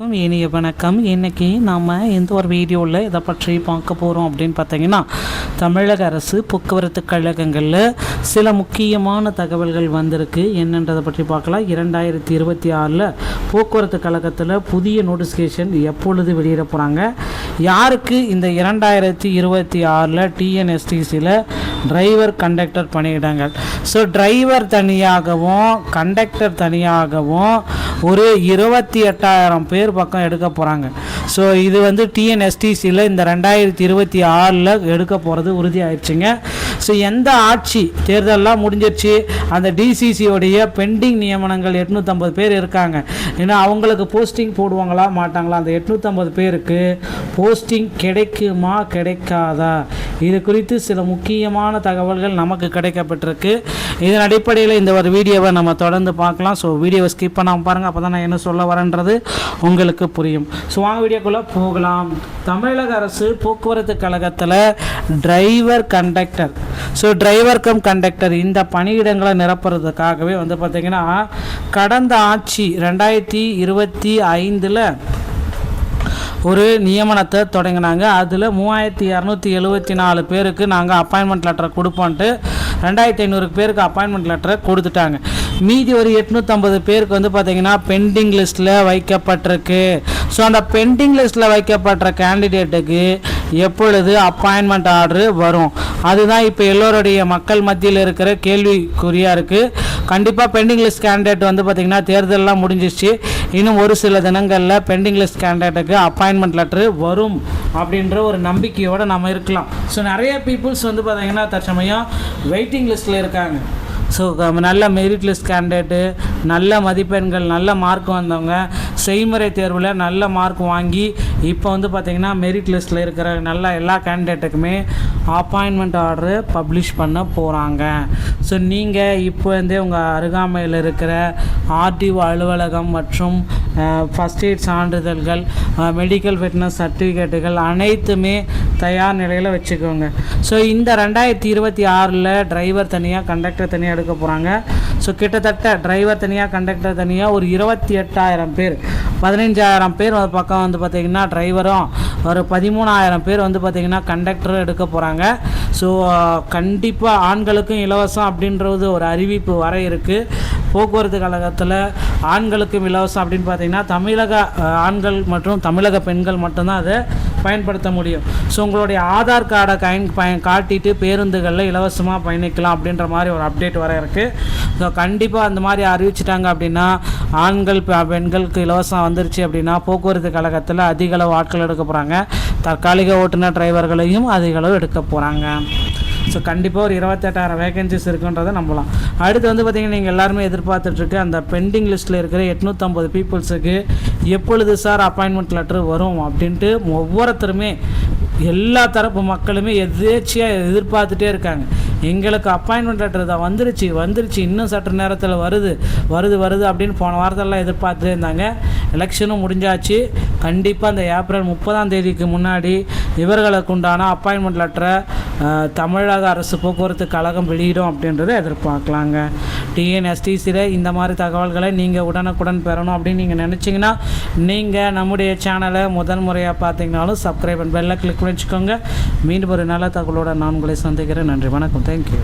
இனிய வணக்கம். இன்றைக்கி நாம் எந்த ஒரு வீடியோவில் இதை பற்றி பார்க்க போகிறோம் அப்படின்னு பார்த்தீங்கன்னா, தமிழக அரசு போக்குவரத்து கழகங்களில் சில முக்கியமான தகவல்கள் வந்திருக்கு. என்னன்றதை பற்றி பார்க்கலாம். 2026 போக்குவரத்து கழகத்தில் புதிய நோட்டிஃபிகேஷன் எப்பொழுது வெளியிட போகிறாங்க, யாருக்கு இந்த 2026 டிஎன்எஸ்டிசியில் டிரைவர் கண்டக்டர் பணியிடங்கள். ஸோ டிரைவர் தனியாகவும் கண்டக்டர் தனியாகவும் ஒரு 28,000 பேர் பக்கம் எடுக்க போகிறாங்க. ஸோ இது டிஎன்எஸ்டிசியில் இந்த 2026 எடுக்க போகிறது உறுதி ஆயிடுச்சுங்க. ஸோ எந்த ஆட்சி தேர்தலெலாம் முடிஞ்சிருச்சு, அந்த டிசிசியோடைய பெண்டிங் நியமனங்கள் 850 பேர் இருக்காங்க. ஏன்னா அவங்களுக்கு போஸ்டிங் போடுவாங்களா மாட்டாங்களா, அந்த 850 பேருக்கு போஸ்டிங் கிடைக்குமா கிடைக்காதா, இது குறித்து சில முக்கியமான தகவல்கள் நமக்கு கிடைக்கப்பட்டிருக்கு. இதன் அடிப்படையில் இந்த ஒரு வீடியோவை நம்ம தொடர்ந்து பார்க்கலாம். ஸோ வீடியோவை ஸ்கிப் பண்ணாமல் பாருங்கள், அப்போ தான் நான் என்ன சொல்ல வரேன்றது உங்களுக்கு புரியும். ஸோ வாங்க வீடியோக்குள்ளே போகலாம். தமிழக அரசு போக்குவரத்து கழகத்தில் driver conductor, so driver come conductor இந்த பணியிடங்களை நிரப்புறதுக்காகவே பார்த்திங்கன்னா, கடந்த ஆட்சி 2025 ஒரு நியமனத்தை தொடங்கினாங்க. அதில் 3274 பேருக்கு நாங்கள் அப்பாயின்மெண்ட் லெட்டரை கொடுப்போன்ட்டு 2500 பேருக்கு அப்பாயின்மெண்ட் லெட்டரை கொடுத்துட்டாங்க. மீதி ஒரு 850 பேருக்கு பார்த்திங்கன்னா பெண்டிங் லிஸ்ட்டில் வைக்கப்பட்டிருக்கு. ஸோ அந்த பெண்டிங் லிஸ்ட்டில் வைக்கப்பட்ட கேண்டிடேட்டுக்கு எப்பொழுது அப்பாயின்மெண்ட் ஆர்டரு வரும், அதுதான் இப்போ எல்லோருடைய மக்கள் மத்தியில் இருக்கிற கேள்விக்குறியாக இருக்குது. கண்டிப்பாக பெண்டிங் லிஸ்ட் கேண்டிடேட் பார்த்திங்கன்னா தேர்தலெலாம் முடிஞ்சிச்சு. இன்னும் ஒரு சில தினங்களில் பெண்டிங் லிஸ்ட் கேண்டிடேட்டுக்கு அப்பாயின்மெண்ட் லெட்ரு வரும் அப்படின்ற ஒரு நம்பிக்கையோடு நம்ம இருக்கலாம். ஸோ நிறைய பீப்புள்ஸ் பார்த்திங்கன்னா தற்சமயம் வெயிட்டிங் லிஸ்ட்டில் இருக்காங்க. ஸோ நல்ல மெரிட் லிஸ்ட் கேண்டிடேட்டு, நல்ல மதிப்பெண்கள், நல்ல மார்க் வந்தவங்க, செய்முறை தேர்வில் நல்ல மார்க் வாங்கி இப்போ பார்த்திங்கன்னா மெரிட் லிஸ்ட்டில் இருக்கிற நல்ல எல்லா கேண்டிடேட்டுக்குமே அப்பாயின்மெண்ட் ஆர்டரு பப்ளிஷ் பண்ண போகிறாங்க. ஸோ நீங்கள் இப்போ உங்கள் அருகாமையில் இருக்கிற ஆர்டிஓ அலுவலகம் மற்றும் ஃபஸ்ட் எய்ட் சான்றிதழ்கள், மெடிக்கல் ஃபிட்னஸ் சர்டிஃபிகேட்டுகள் அனைத்துமே தயார் நிலையில் வச்சுக்கோங்க. ஸோ இந்த 2026 டிரைவர் தனியாக கண்டக்டர் தனியாக எடுக்க போகிறாங்க. ஸோ கிட்டத்தட்ட டிரைவர் தனியாக கண்டக்டர் தனியாக ஒரு 28,000 பேர், 15,000 பேர் பக்கம் பார்த்திங்கன்னா டிரைவரும், ஒரு 13,000 பேர் பார்த்திங்கன்னா கண்டக்டரும் எடுக்க போகிறாங்க. ஸோ கண்டிப்பாக ஆண்களுக்கும் இலவசம் அப்படின்றது ஒரு அறிவிப்பு வர இருக்குது. போக்குவரத்து கழகத்தில் ஆண்களுக்கும் இலவசம் அப்படின்னு பார்த்திங்கன்னா தமிழக ஆண்கள் மற்றும் தமிழக பெண்கள் மட்டும்தான் அதை பயன்படுத்த முடியும். ஸோ உங்களுடைய ஆதார் கார்டை காட்டிட்டு பேருந்துகளில் இலவசமாக பயணிக்கலாம் அப்படின்ற மாதிரி ஒரு அப்டேட் வர இருக்குது. ஸோ கண்டிப்பாக அந்த மாதிரி அறிவிச்சிட்டாங்க அப்படின்னா, ஆண்கள் பெண்களுக்கு இலவசம் வந்துருச்சு அப்படின்னா போக்குவரத்து கழகத்தில் அதிக அளவு ஆட்கள் எடுக்க போகிறாங்க. தற்காலிக ஓட்டுநர் டிரைவர்களையும் அதிக அளவு எடுக்க போகிறாங்க. ஸோ கண்டிப்பாக ஒரு 28,000 வேகன்சிஸ் இருக்குன்றதை நம்பலாம். அடுத்து பார்த்திங்கன்னா, நீங்கள் எல்லாருமே எதிர்பார்த்துட்ருக்கு அந்த பெண்டிங் லிஸ்ட்டில் இருக்கிற 850 பீப்புள்ஸுக்கு எப்பொழுது சார் அப்பாயின்மெண்ட் லெட்ரு வரும் அப்படின்ட்டு ஒவ்வொருத்தருமே, எல்லா தரப்பு மக்களுமே எதேச்சியாக எதிர்பார்த்துட்டே இருக்காங்க. எங்களுக்கு அப்பாயின்மெண்ட் லெட்டர் தான் வந்துருச்சு, இன்னும் சற்று நேரத்தில் வருது அப்படின்னு போன வாரத்தெல்லாம் எதிர்பார்த்துட்டே இருந்தாங்க. எலெக்ஷனும் முடிஞ்சாச்சு. கண்டிப்பாக அந்த ஏப்ரல் 30 முன்னாடி இவர்களுக்கு உண்டான அப்பாயின்மெண்ட் லெட்டரை தமிழக அரசு போக்குவரத்து கழகம் வெளியிடும் அப்படின்றத எதிர்பார்க்கலாங்க. டிஎன்எஸ்டிசியில் இந்த மாதிரி தகவல்களை நீங்கள் உடனுக்குடன் பெறணும் அப்படின்னு நீங்கள் நினச்சிங்கன்னா, நீங்கள் நம்முடைய சேனலை முதல் முறையாக பார்த்தீங்கனாலும் சப்ஸ்கிரைப் அண்ட் பெல்லை கிளிக் பண்ணி வச்சுக்கோங்க. மீண்டும் ஒரு நல்ல தகவலோடு நான் உங்களை சந்திக்கிறேன். நன்றி, வணக்கம், தேங்க்யூ.